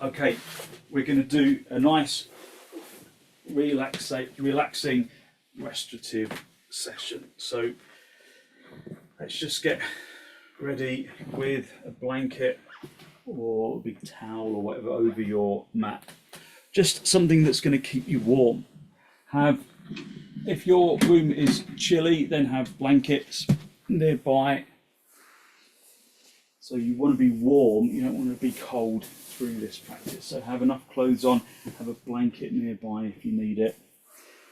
Okay, we're going to do a nice relaxing restorative session. So let's just get ready with a blanket or a big towel or whatever over your mat. Just something that's going to keep you warm. If your room is chilly, then have blankets nearby. So you want to be warm, you don't want to be cold through this practice. So have enough clothes on, have a blanket nearby if you need it.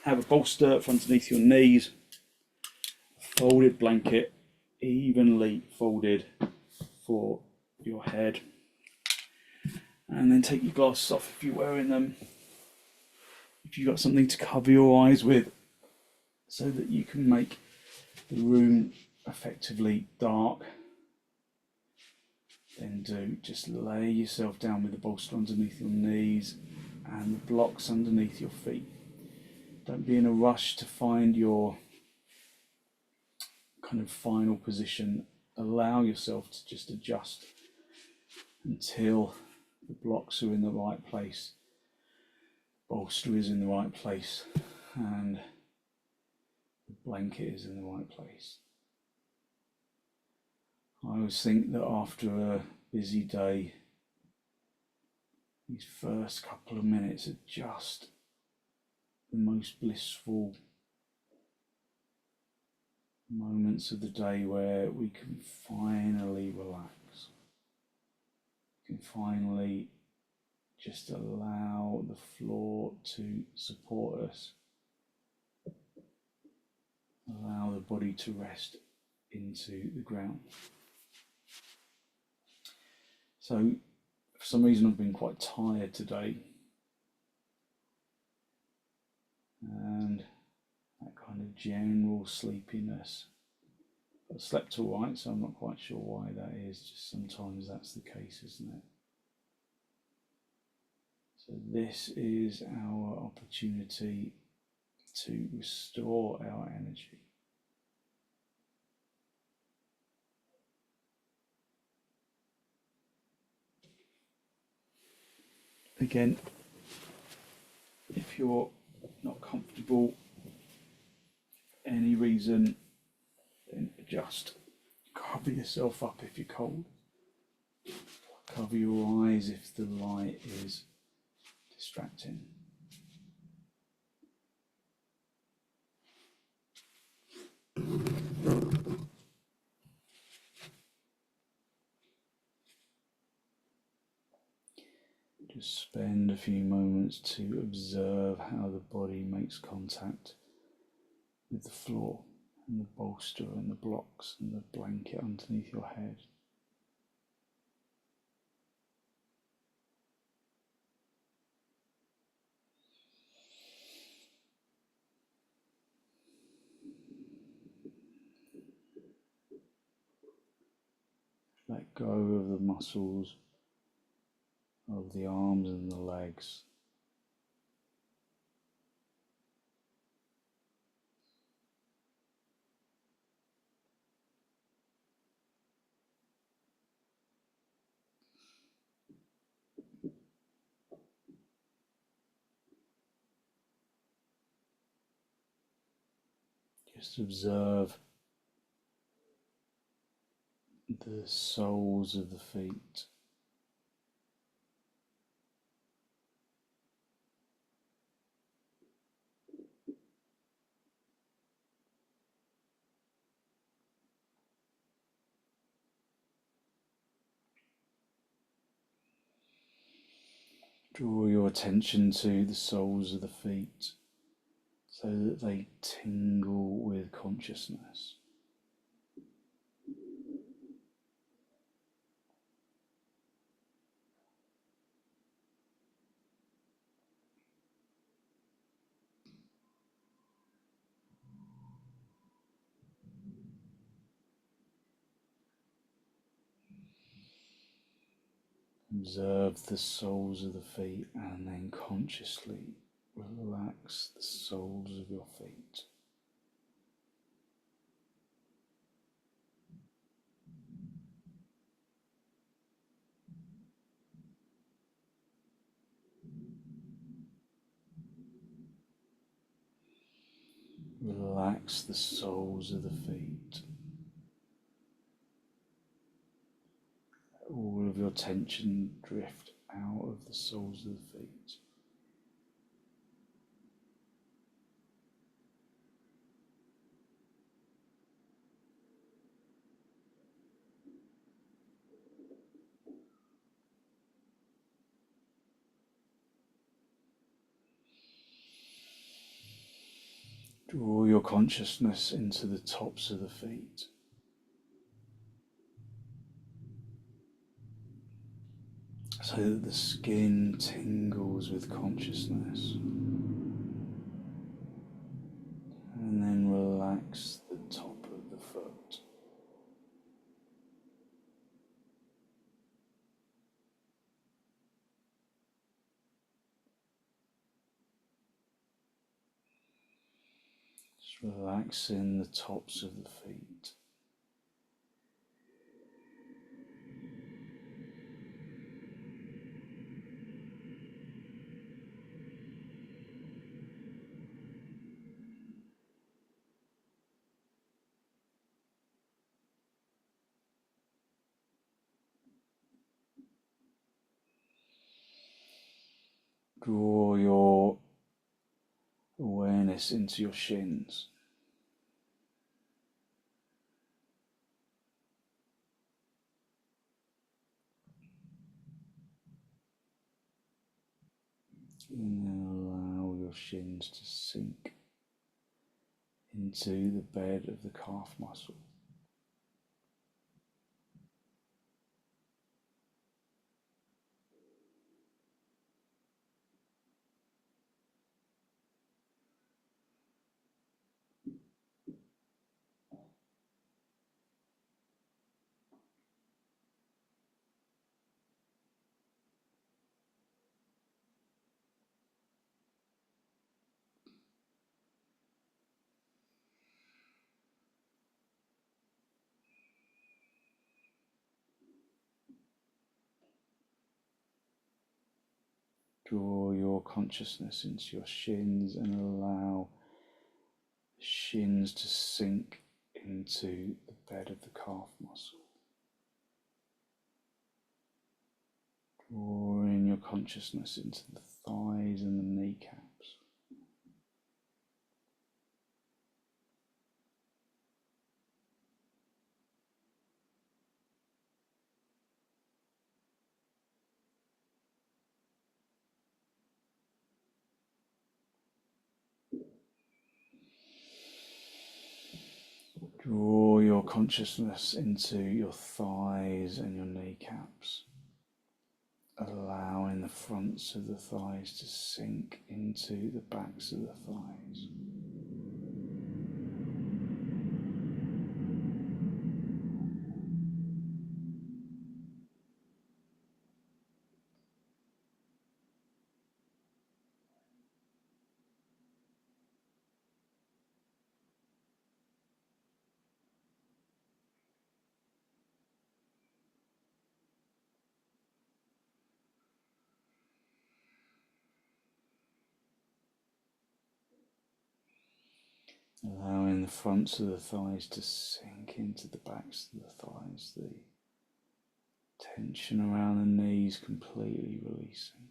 Have a bolster underneath your knees, a folded blanket, evenly folded for your head. And then take your glasses off if you're wearing them. If you've got something to cover your eyes with, so that you can make the room effectively dark, then do just lay yourself down with the bolster underneath your knees and the blocks underneath your feet. Don't be in a rush to find your kind of final position. Allow yourself to just adjust until the blocks are in the right place, bolster is in the right place, and the blanket is in the right place. I always think that after a busy day, these first couple of minutes are just the most blissful moments of the day, where we can finally relax. We can finally just allow the floor to support us, allow the body to rest into the ground. So for some reason I've been quite tired today, and that kind of general sleepiness. I slept all right, so I'm not quite sure why that is. Just sometimes that's the case, isn't it? So this is our opportunity to restore our energy. Again, if you're not comfortable for any reason, then just cover yourself up if you're cold. Cover your eyes if the light is distracting. Just spend a few moments to observe how the body makes contact with the floor and the bolster and the blocks and the blanket underneath your head. Let go of the muscles of the arms and the legs. Just observe the soles of the feet. Draw your attention to the soles of the feet so that they tingle with consciousness. Observe the soles of the feet and then consciously relax the soles of your feet. relax the soles of the feet. All of your tension drift out of the soles of the feet. Draw your consciousness into the tops of the feet. So that the skin tingles with consciousness. And then relax the top of the foot. Just relaxing the tops of the feet. Draw your awareness into your shins. And then allow your shins to sink into the bed of the calf muscle. Draw your consciousness into your shins and allow the shins to sink into the bed of the calf muscle. Drawing your consciousness into the thighs and the kneecaps. Draw your consciousness into your thighs and your kneecaps, allowing the fronts of the thighs to sink into the backs of the thighs. Allowing the fronts of the thighs to sink into the backs of the thighs, the tension around the knees completely releasing.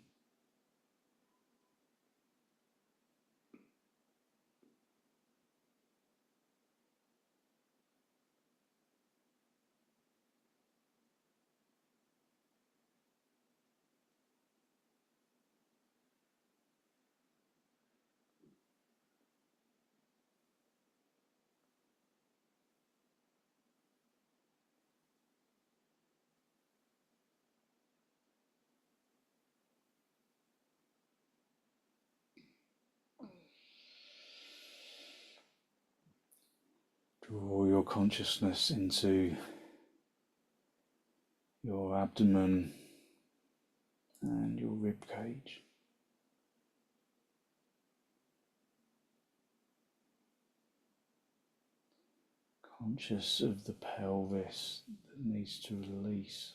Draw your consciousness into your abdomen and your rib cage. Conscious of the pelvis that needs to release.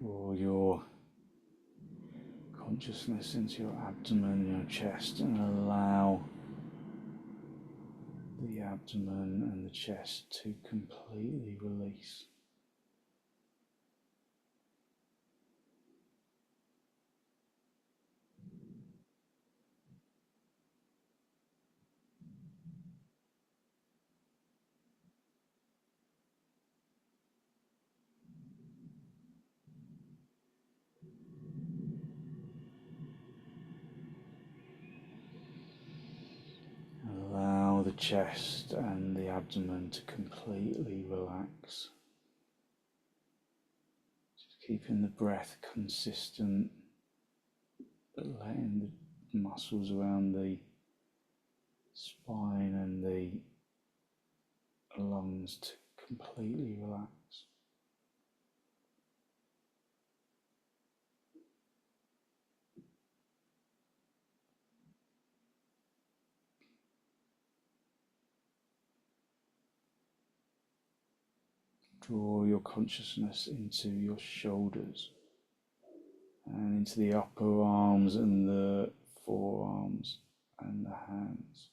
Draw your consciousness into your abdomen, your chest, and allow the abdomen and the chest to completely release. Allow the chest and the abdomen to completely relax. Just keeping the breath consistent, but letting the muscles around the spine and the lungs to completely relax. Draw your consciousness into your shoulders and into the upper arms and the forearms and the hands.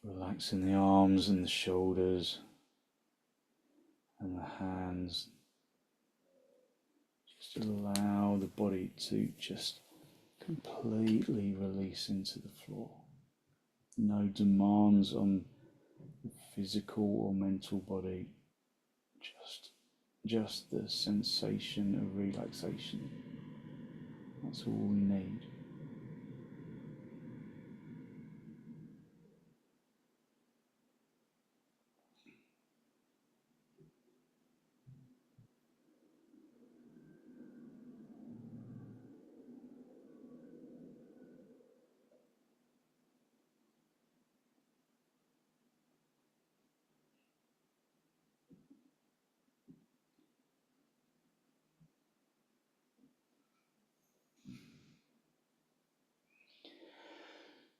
Relaxing the arms and the shoulders and the hands. Just allow the body to just completely release into the floor. No demands on the physical or mental body, just the sensation of relaxation. That's all we need.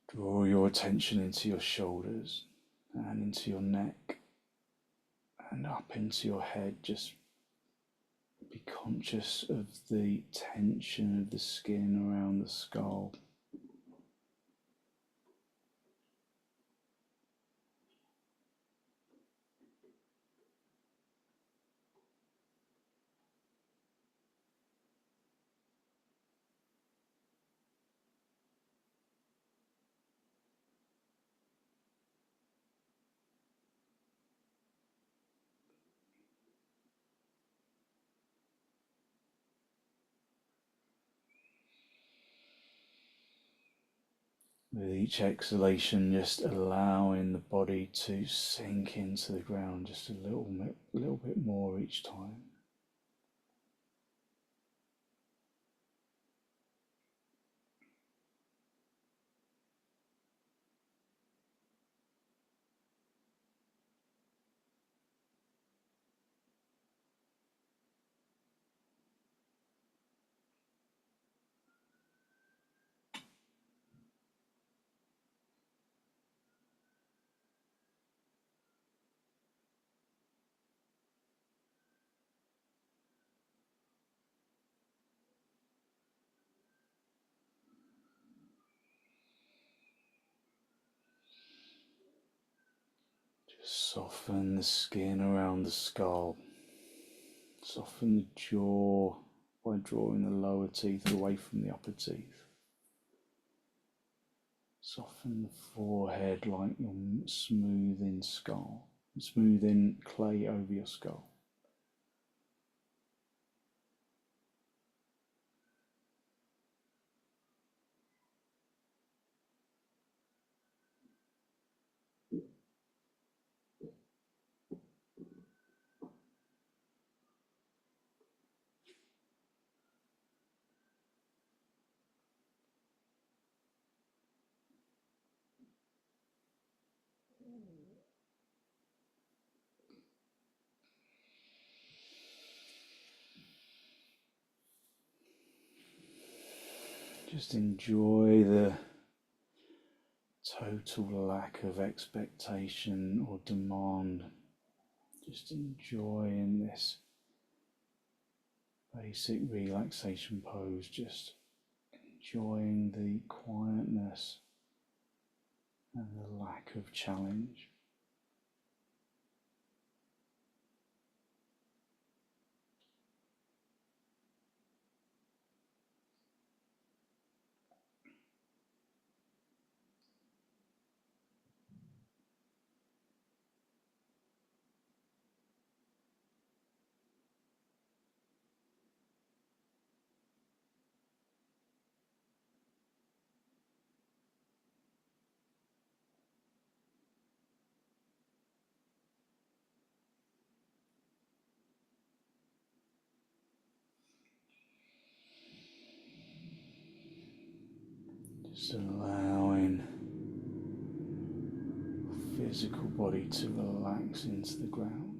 Draw your attention into your shoulders and into your neck and up into your head. Just be conscious of the tension of the skin around the skull. With each exhalation, just allowing the body to sink into the ground just a little bit more each time. Just soften the skin around the skull. Soften the jaw by drawing the lower teeth away from the upper teeth. Soften the forehead like you're smoothing skull, smoothing clay over your skull. Just enjoy the total lack of expectation or demand. Just enjoying this basic relaxation pose, just enjoying the quietness and the lack of challenge. Just allowing the physical body to relax into the ground.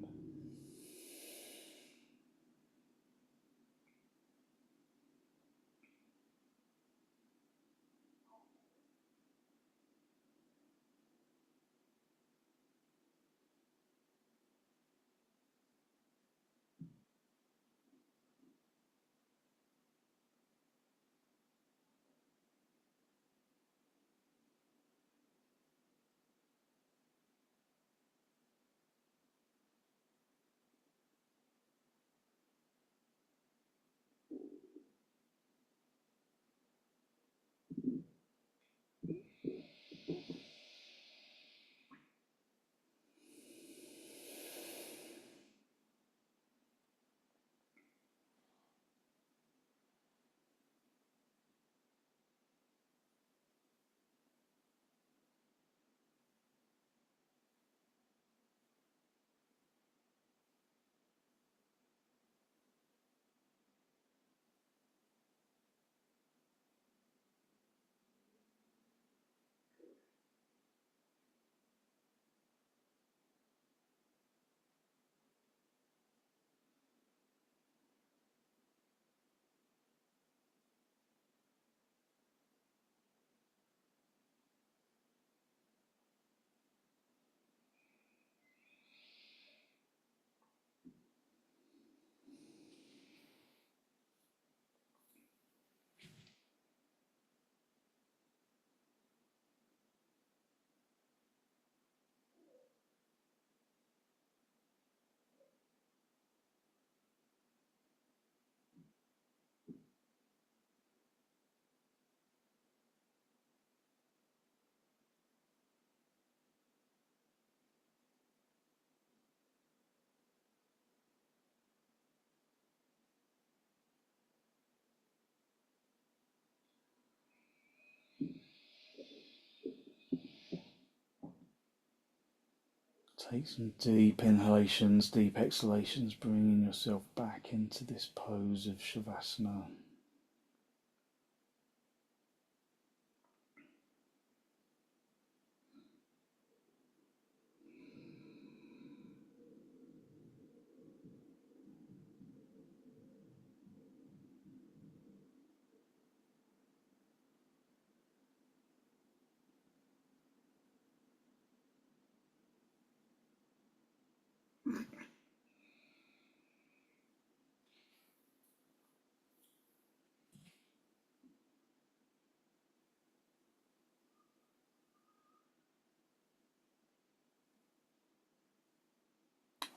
Take some deep inhalations, deep exhalations, bringing yourself back into this pose of Shavasana.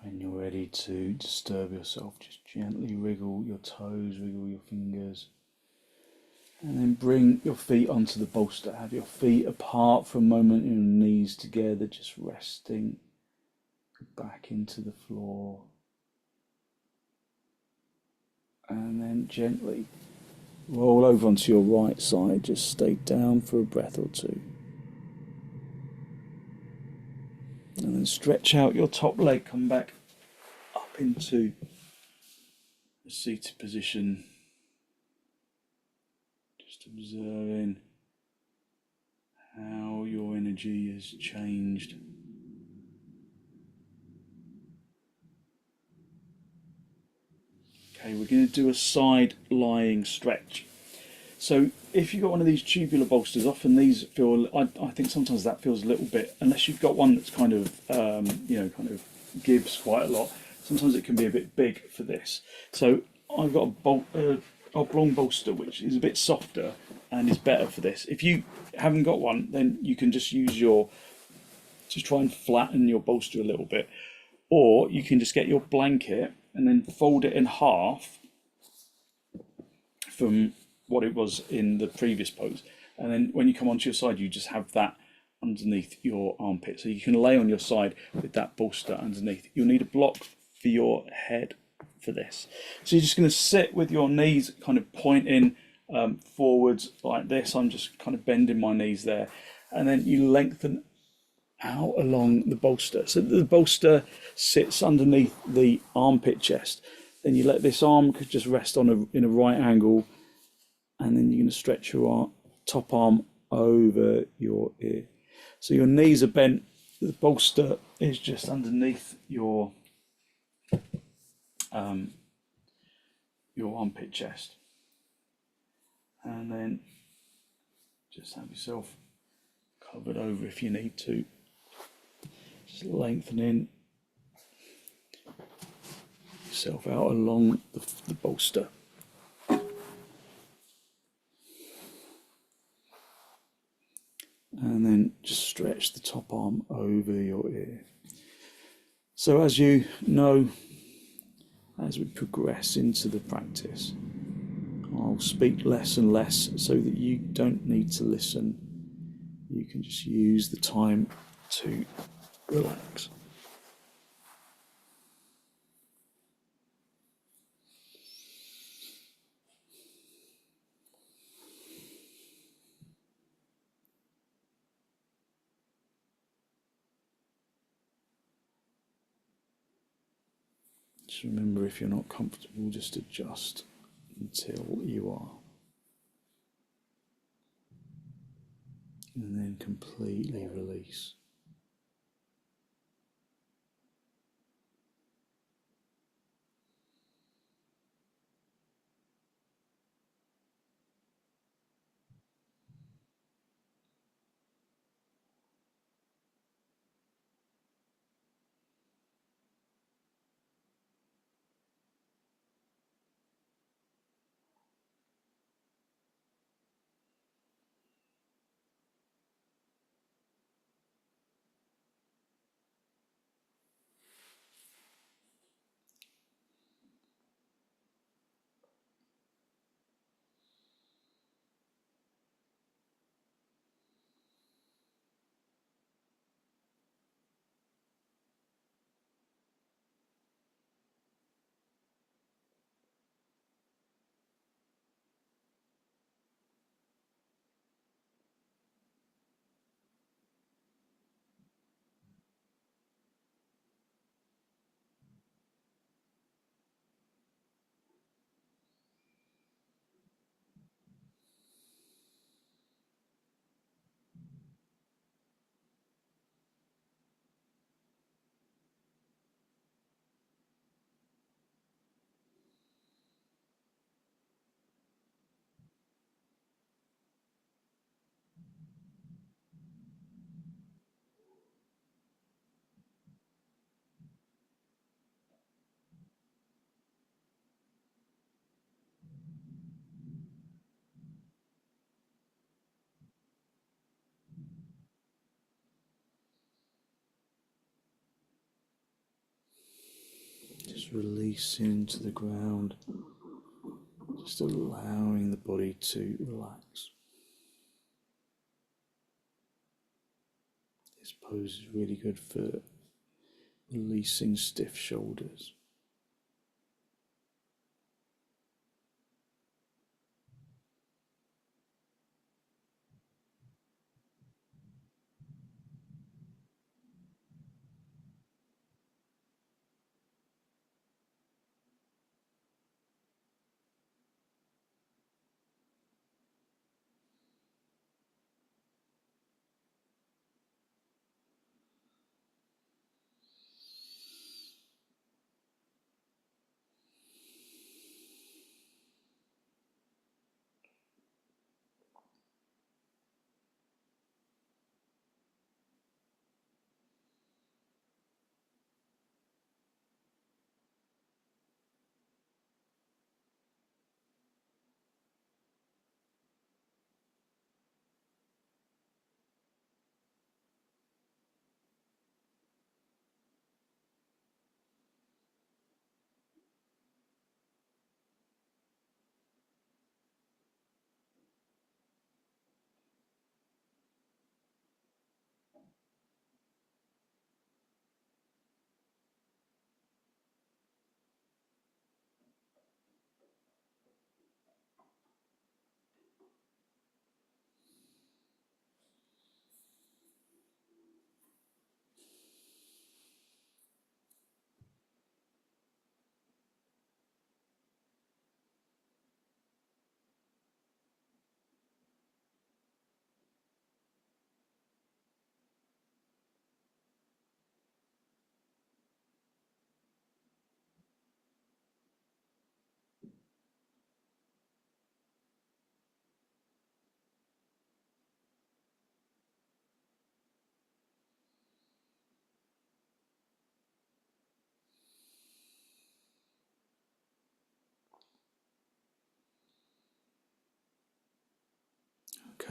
When you're ready to disturb yourself, just gently wriggle your toes, wriggle your fingers, and then bring your feet onto the bolster. Have your feet apart for a moment, your knees together, just resting back into the floor. And then gently roll over onto your right side, just stay down for a breath or two. And then stretch out your top leg, come back up into a seated position. Just observing how your energy has changed. Okay, we're going to do a side lying stretch. So if you've got one of these tubular bolsters, often these feel, I think sometimes that feels a little bit, unless you've got one that's kind of, kind of gives quite a lot, sometimes it can be a bit big for this. So I've got a oblong bolster which is a bit softer and is better for this. If you haven't got one, then you can just just try and flatten your bolster a little bit. Or you can just get your blanket and then fold it in half from what it was in the previous pose. And then when you come onto your side, you just have that underneath your armpit. So you can lay on your side with that bolster underneath. You'll need a block for your head for this. So you're just going to sit with your knees kind of pointing forwards like this. I'm just kind of bending my knees there. And then you lengthen out along the bolster. So the bolster sits underneath the armpit chest. Then you let this arm just rest in a right angle, and then you're going to stretch your top arm over your ear. So your knees are bent, the bolster is just underneath your armpit chest. And then just have yourself covered over if you need to. Just lengthening yourself out along the bolster. And then just stretch the top arm over your ear. So as you know, as we progress into the practice, I'll speak less and less so that you don't need to listen. You can just use the time to relax. Just remember, if you're not comfortable, just adjust until you are. And then completely release. Just releasing to the ground, just allowing the body to relax. This pose is really good for releasing stiff shoulders.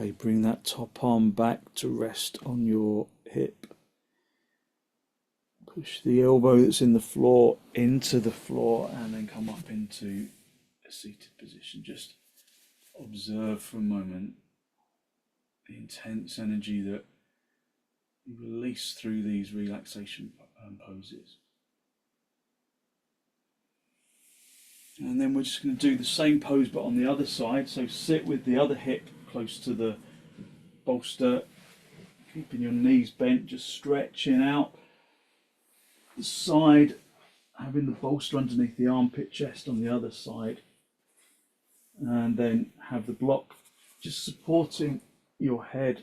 Okay, bring that top arm back to rest on your hip. Push the elbow that's in the floor into the floor and then come up into a seated position. Just observe for a moment the intense energy that you release through these relaxation poses. And then we're just going to do the same pose but on the other side. So sit with the other hip close to the bolster, keeping your knees bent, just stretching out the side, having the bolster underneath the armpit, chest on the other side, and then have the block just supporting your head,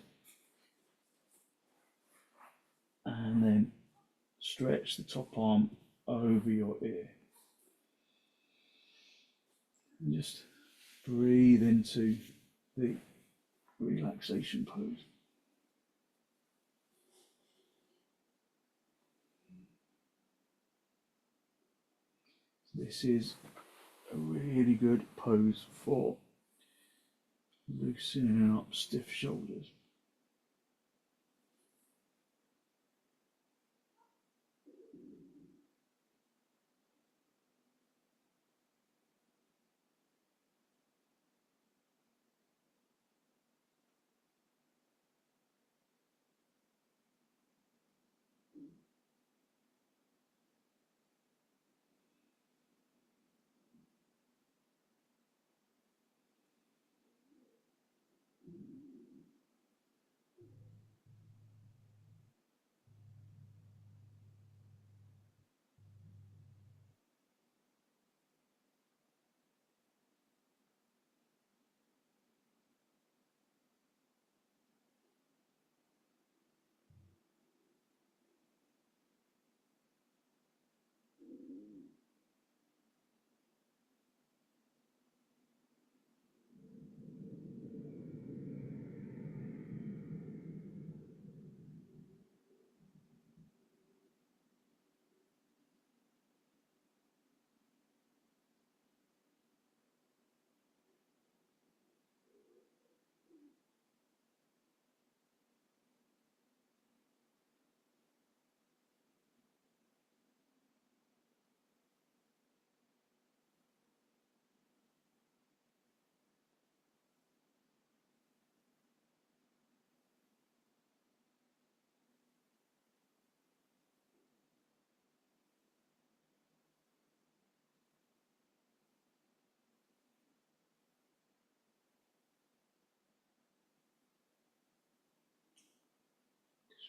and then stretch the top arm over your ear. And just breathe into the relaxation pose. This is a really good pose for loosening up stiff shoulders.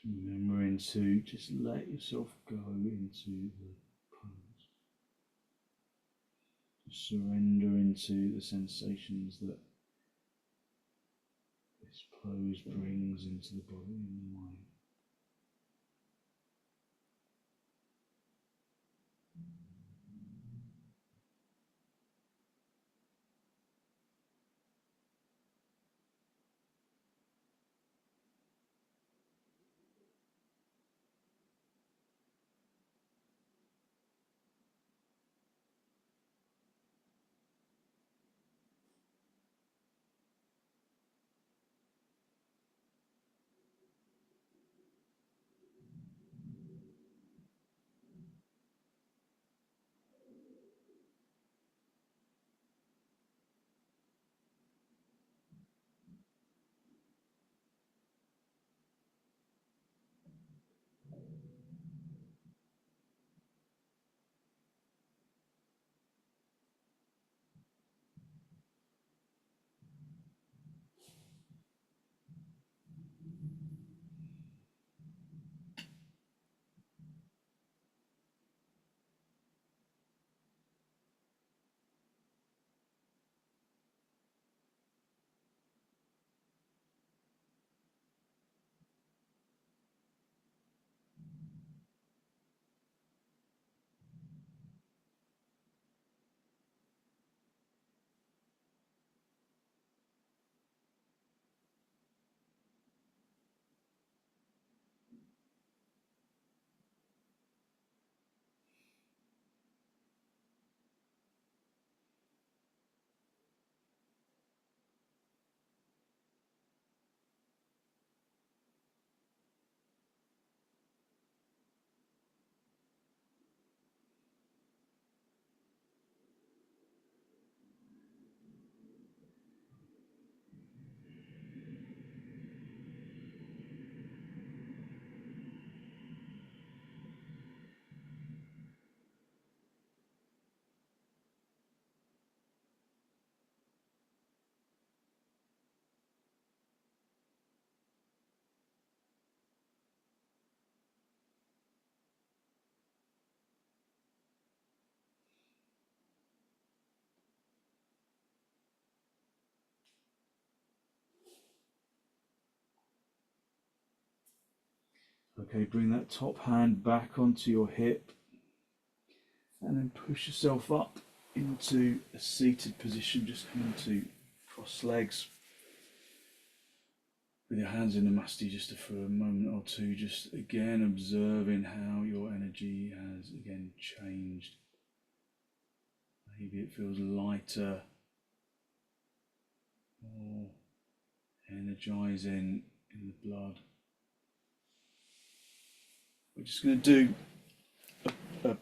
Remembering to just let yourself go into the pose. Surrender into the sensations that this pose brings into the body and the mind. Okay, bring that top hand back onto your hip and then push yourself up into a seated position, just coming to cross legs with your hands in the masti just for a moment or two, just again observing how your energy has again changed. Maybe it feels lighter, more energizing in the blood. We're just going to do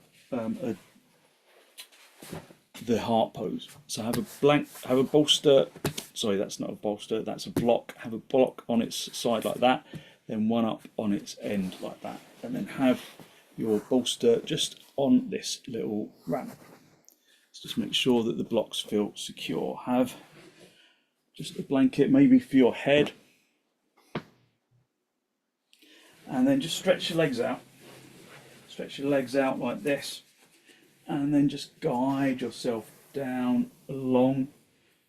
the heart pose. So have a bolster. Sorry, that's not a bolster. That's a block. Have a block on its side like that, then one up on its end like that, and then have your bolster just on this little ramp. Let's just make sure that the blocks feel secure. Have just a blanket maybe for your head, and then just stretch your legs out. Stretch your legs out like this, and then just guide yourself down along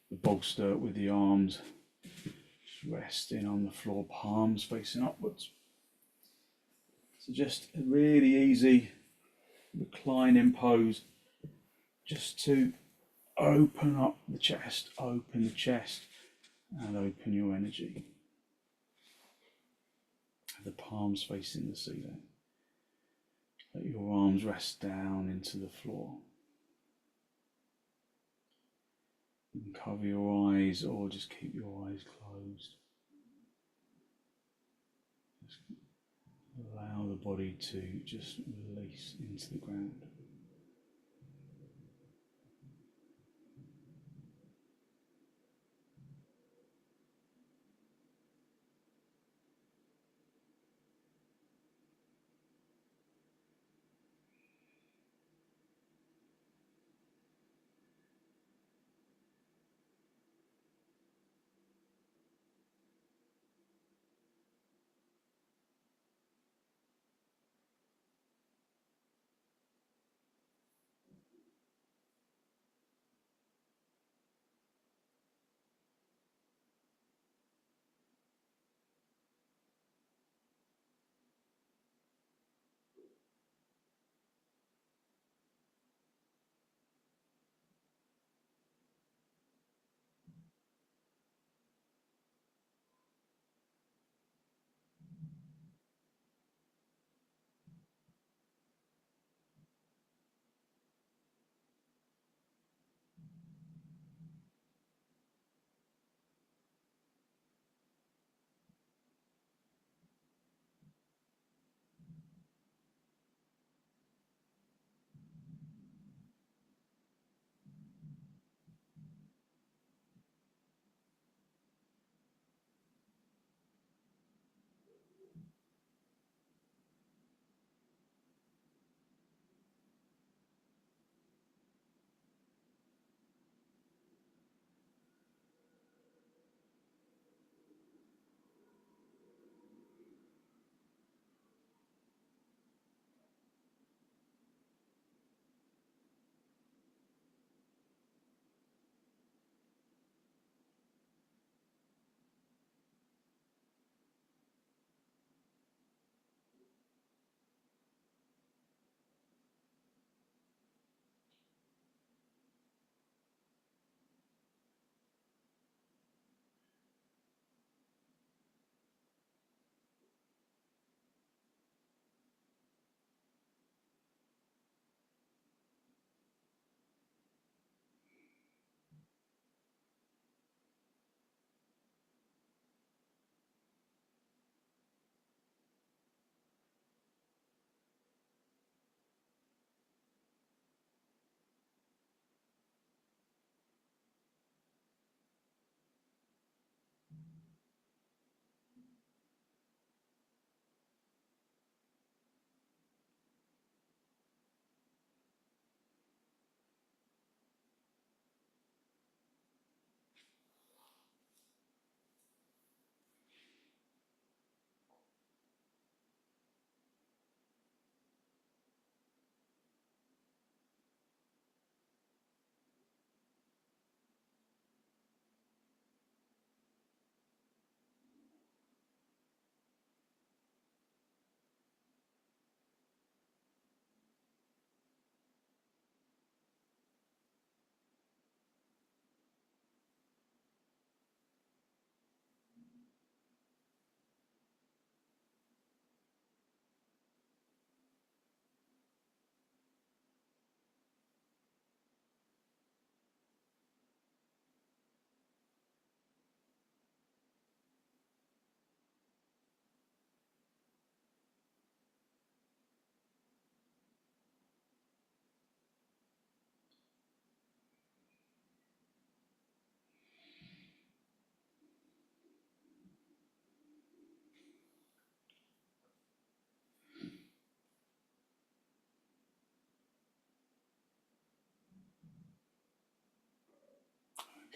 the bolster with the arms just resting on the floor, palms facing upwards. So just a really easy reclining pose, just to open up the chest, open the chest, and open your energy. The palms facing the ceiling. Let your arms rest down into the floor. You can cover your eyes or just keep your eyes closed. Just allow the body to just release into the ground.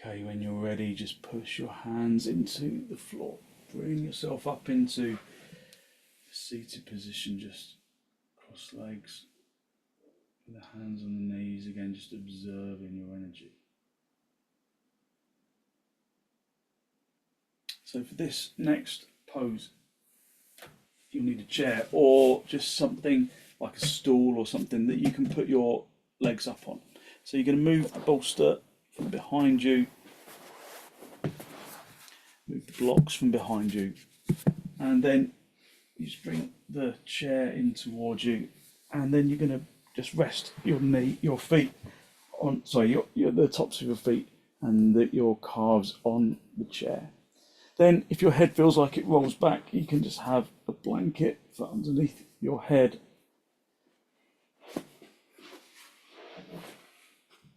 Okay, when you're ready, just push your hands into the floor. Bring yourself up into the seated position, just cross legs, with the hands on the knees, again just observing your energy. So for this next pose, you'll need a chair or just something like a stool or something that you can put your legs up on. So you're going to move the bolster from behind you, move the blocks from behind you, and then you just bring the chair in towards you, and then you're going to just rest your feet on, the tops of your feet and your calves on the chair. Then if your head feels like it rolls back, you can just have a blanket for underneath your head.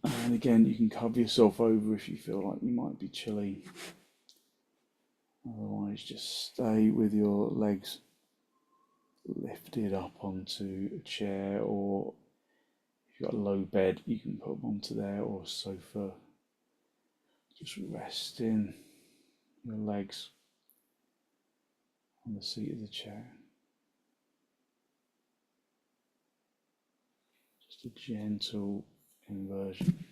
And again, you can cover yourself over if you feel like you might be chilly. Otherwise, just stay with your legs lifted up onto a chair, or if you've got a low bed, you can put them onto there, or a sofa. Just resting your legs on the seat of the chair. Just a gentle inversion.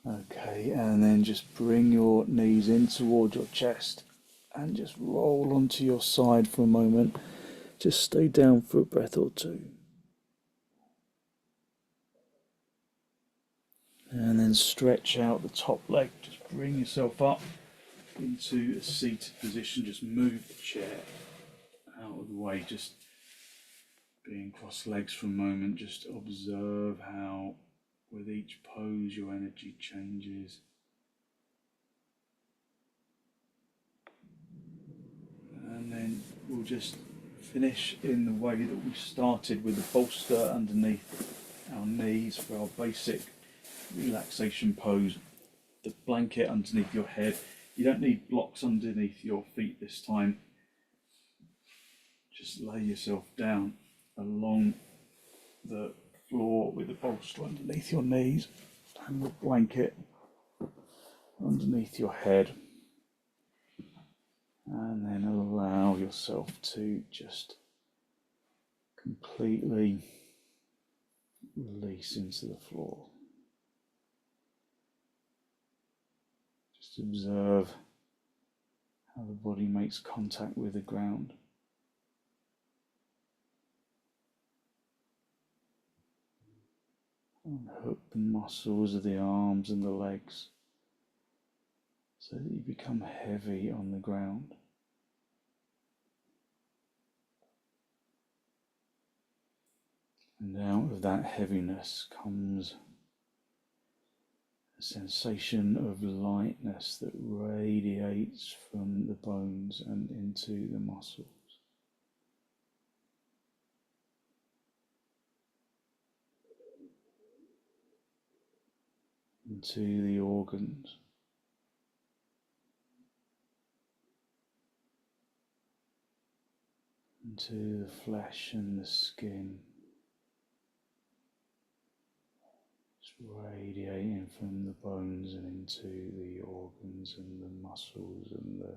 Okay, and then just bring your knees in toward your chest and just roll onto your side for a moment. Just stay down for a breath or two. And then stretch out the top leg. Just bring yourself up into a seated position. Just move the chair out of the way. Just being cross legs for a moment. Just observe how with each pose your energy changes. And then we'll just finish in the way that we started, with the bolster underneath our knees for our basic relaxation pose. The blanket underneath your head. You don't need blocks underneath your feet this time. Just lay yourself down along the floor with the bolster underneath your knees and the blanket underneath your head. And then allow yourself to just completely release into the floor. Just observe how the body makes contact with the ground. Unhook the muscles of the arms and the legs so that you become heavy on the ground. And out of that heaviness comes a sensation of lightness that radiates from the bones and into the muscles. Into the organs. Into the flesh and the skin. Radiating from the bones and into the organs and the muscles and the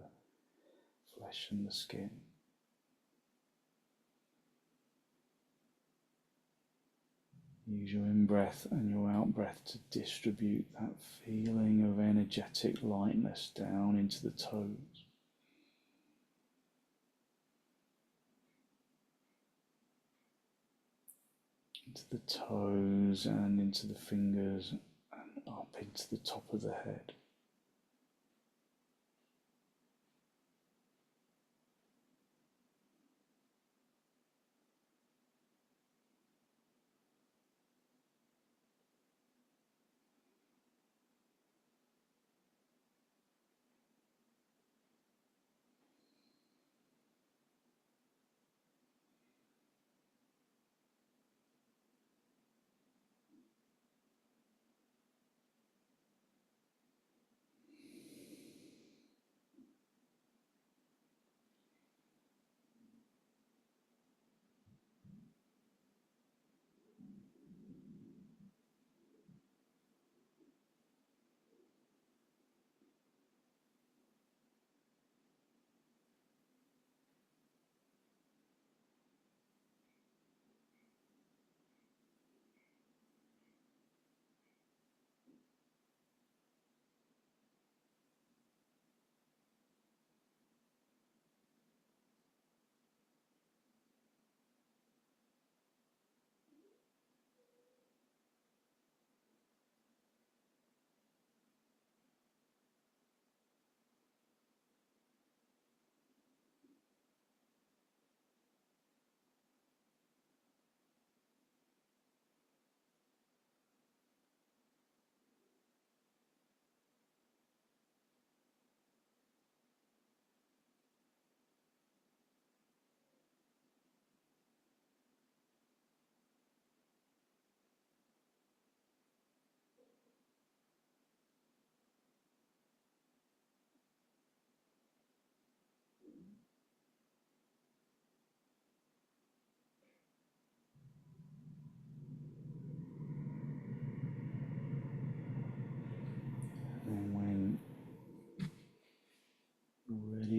flesh and the skin. Use your in-breath and your out-breath to distribute that feeling of energetic lightness down into the toes. Into the toes and into the fingers and up into the top of the head.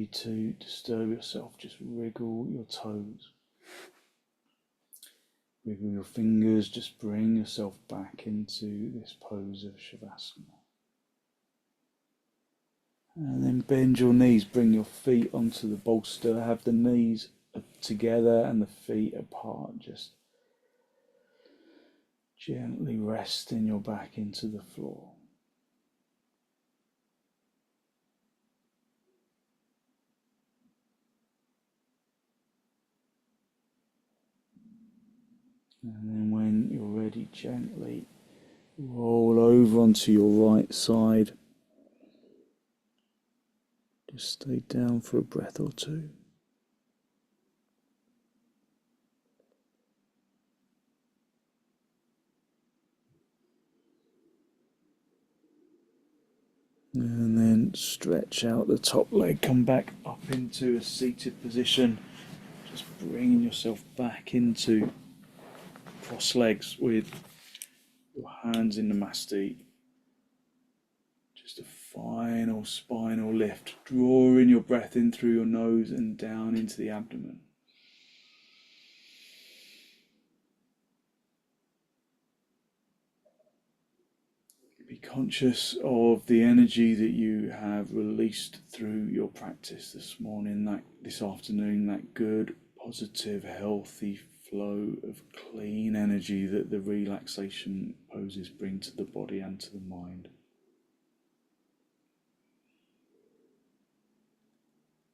need to disturb yourself, just wriggle your toes. Wiggle your fingers, just bring yourself back into this pose of Shavasana. And then bend your knees, bring your feet onto the bolster, have the knees together and the feet apart, just gently resting your back into the floor. And then when you're ready, gently roll over onto your right side. Just stay down for a breath or two. And then stretch out the top leg, come back up into a seated position. Just bringing yourself back into cross legs with your hands in the masti. Just a final spinal lift, drawing your breath in through your nose and down into the abdomen. Be conscious of the energy that you have released through your practice this morning, this afternoon, that good, positive, healthy flow of clean energy that the relaxation poses bring to the body and to the mind.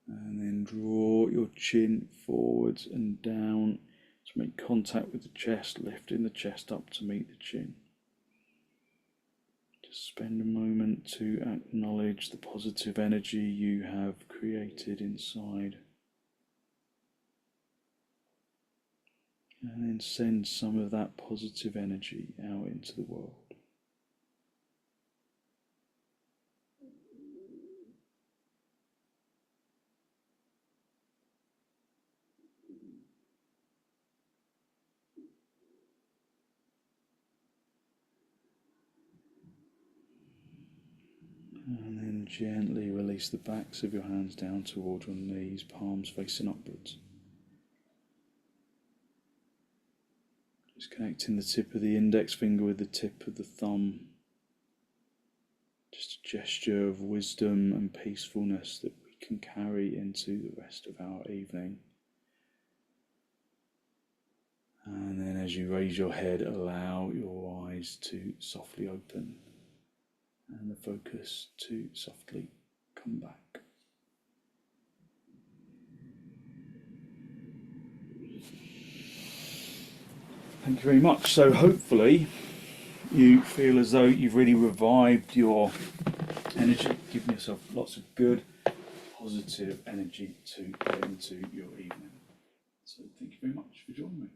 And then draw your chin forwards and down to make contact with the chest, lifting the chest up to meet the chin. Just spend a moment to acknowledge the positive energy you have created inside. And then send some of that positive energy out into the world. And then gently release the backs of your hands down toward your knees, palms facing upwards. Just connecting the tip of the index finger with the tip of the thumb. Just a gesture of wisdom and peacefulness that we can carry into the rest of our evening. And then as you raise your head, allow your eyes to softly open and the focus to softly come back. Thank you very much. So hopefully you feel as though you've really revived your energy, giving yourself lots of good, positive energy to get into your evening. So thank you very much for joining me.